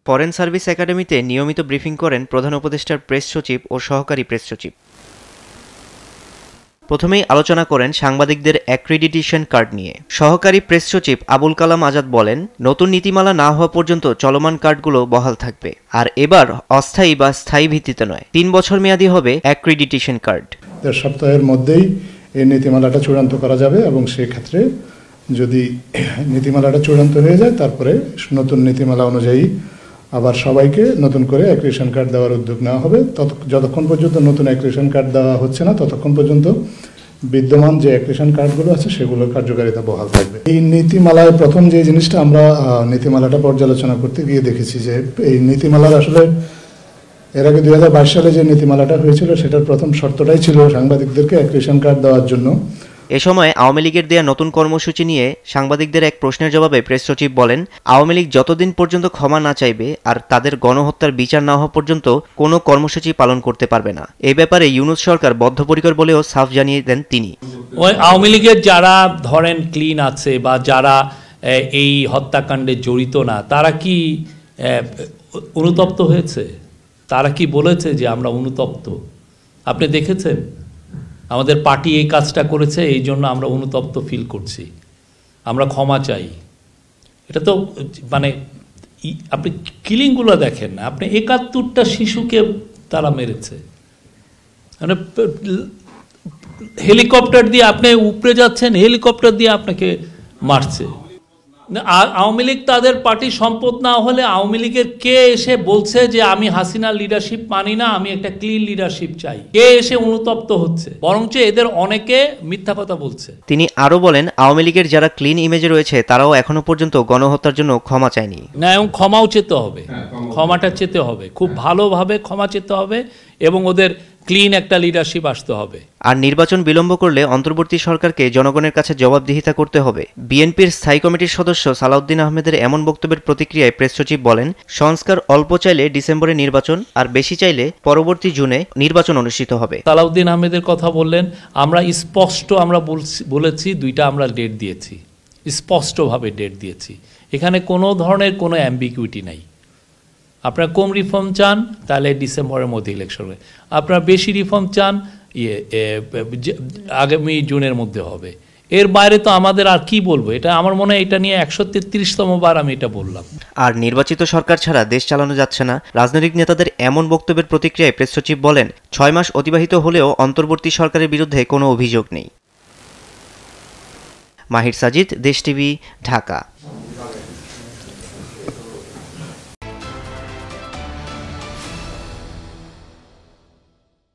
Foreign service একাডেমিতে নিয়মিত briefing করেন প্রধান উপদেষ্টার প্রেস সচিব ও সহকারী প্রেস সচিব। প্রথমেই আলোচনা করেন সাংবাদিকদের অ্যাক্রিডিটেশন কার্ড নিয়ে। সহকারী প্রেস সচিব আবুল কালাম আজাদ বলেন, নতুন নীতিমালা না হওয়া পর্যন্ত চলমান কার্ডগুলো বহাল থাকবে, আর এবার অস্থায়ী বা স্থায়ী ভিত্তিতে নয়, 3 বছর মেয়াদী হবে অ্যাক্রিডিটেশন কার্ড। 1 সপ্তাহের মধ্যেই এই নীতিমালাটা চূড়ান্ত করা যাবে এবং সেক্ষেত্রে যদি নীতিমালাটা চূড়ান্ত হয়ে যায় তারপরে নতুন নীতিমালা অনুযায়ী আবার সবাইকে নতুন করে অ্যাক্রিডিটেশন কার্ড দেওয়ার উদ্যোগ নেওয়া হবে। যতক্ষণ পর্যন্ত নতুন অ্যাক্রিডিটেশন কার্ড দেওয়া হচ্ছে না ততক্ষণ পর্যন্ত বিদ্যমান যে অ্যাক্রিডিটেশন কার্ডগুলো আছে সেগুলোর কার্যকারিতা বহাল থাকবে। এই নীতিমালায় প্রথম যে জিনিসটা আমরা নীতিমালাটা পর্যালোচনা করতে গিয়ে দেখেছি যে এই নীতিমালার আসলে এর আগে 2022 সালে যে নীতিমালাটা হয়েছিল সেটার প্রথম শর্তটাই ছিল সাংবাদিকদেরকে অ্যাক্রিডিটেশন কার্ড দেওয়ার জন্য। এ সময় আওয়ামী লীগের দেয়া নতুন কর্মসূচি নিয়ে সাংবাদিকদের এক প্রশ্নের জবাবে প্রেস সচিব বলেন, আওয়ামী লীগ যতদিন পর্যন্ত ক্ষমা না চাইবে আর তাদের গণহত্যার বিচার না হওয়া পর্যন্ত কোনো কর্মসূচি পালন করতে পারবে না। এই ব্যাপারে ইউনূস সরকার বদ্ধপরিকর বলেও সাফ জানিয়ে দেন তিনি। ওই আওয়ামী লীগের যারা ধরেন ক্লিন আছে বা যারা এই হত্যাকাণ্ডে জড়িত না, তারা কি অনুতপ্ত হয়েছে? তারা কি বলেছে যে আমরা অনুতপ্ত? আপনি দেখেছেন আমাদের পার্টি এই কাজটা করেছে, এই জন্য আমরা অনুতপ্ত ফিল করছি, আমরা ক্ষমা চাই। এটা তো মানে আপনি কিলিংগুলো দেখেন না, আপনি 71টা শিশুকে তারা মেরেছে, মানে হেলিকপ্টার দিয়ে আপনি উপরে যাচ্ছেন, হেলিকপ্টার দিয়ে আপনাকে মারছে। আওয়ামী লীগ তাদের পার্টি সম্পদ না হলে আওয়ামী লীগের কে এসে বলছে যে আমি হাসিনার লিডারশিপ মানি না, আমি একটা ক্লিন লিডারশিপ চাই? কে এসে অনুতপ্ত হচ্ছে? বরঞ্চ এদের অনেকে মিথ্যা কথা বলছে। তিনি আরো বলেন, আওয়ামী লীগের যারা ক্লিন ইমেজে রয়েছে তারাও এখনো পর্যন্ত গণহত্যার জন্য ক্ষমা চায়নি। না, এবং ক্ষমাও চেতে হবে, ক্ষমাটা চেতে হবে, খুব ভালোভাবে ক্ষমা চেতে হবে এবং ওদের ক্লিন একটা লিডারশিপ আসতে হবে। আর নির্বাচন বিলম্ব করলে অন্তর্বর্তী সরকারকে জনগণের কাছে জবাবদিহিতা করতে হবে। বিএনপির স্থায়ী কমিটির সদস্য সালাউদ্দিন আহমেদের এমন বক্তব্যের প্রতিক্রিয়ায় প্রেস সচিব বলেন, সংস্কার অল্প চাইলে ডিসেম্বরে নির্বাচন, আর বেশি চাইলে পরবর্তী জুনে নির্বাচন অনুষ্ঠিত হবে। সালাউদ্দিন আহমেদের কথা বললেন, আমরা স্পষ্ট বলেছি, 2টা আমরা ডেট দিয়েছি, স্পষ্টভাবে ডেট দিয়েছি, এখানে কোনো ধরনের কোনো অ্যাম্বিগুইটি নাই। আপনারা কম রিফর্ম চান তাহলে ডিসেম্বরের মধ্যে ইলেকশন হবে, আপনারা বেশি রিফর্ম চান আগামী জুনের মধ্যে হবে। এর বাইরে তো আমাদের আর কি বলবো? এটা আমার মনে হয় এটা নিয়ে 133তম বার আমি এটা বললাম। আর নির্বাচিত সরকার ছাড়া দেশ চালানো যাচ্ছে না। রাজনৈতিক নেতাদের এমন বক্তব্যের প্রতিক্রিয়ায় প্রেস সচিব বলেন, 6 মাস অতিবাহিত হলেও অন্তর্বর্তী সরকারের বিরুদ্ধে কোনো অভিযোগ নেই। মাহির সাজিদ, দেশ টিভি, ঢাকা।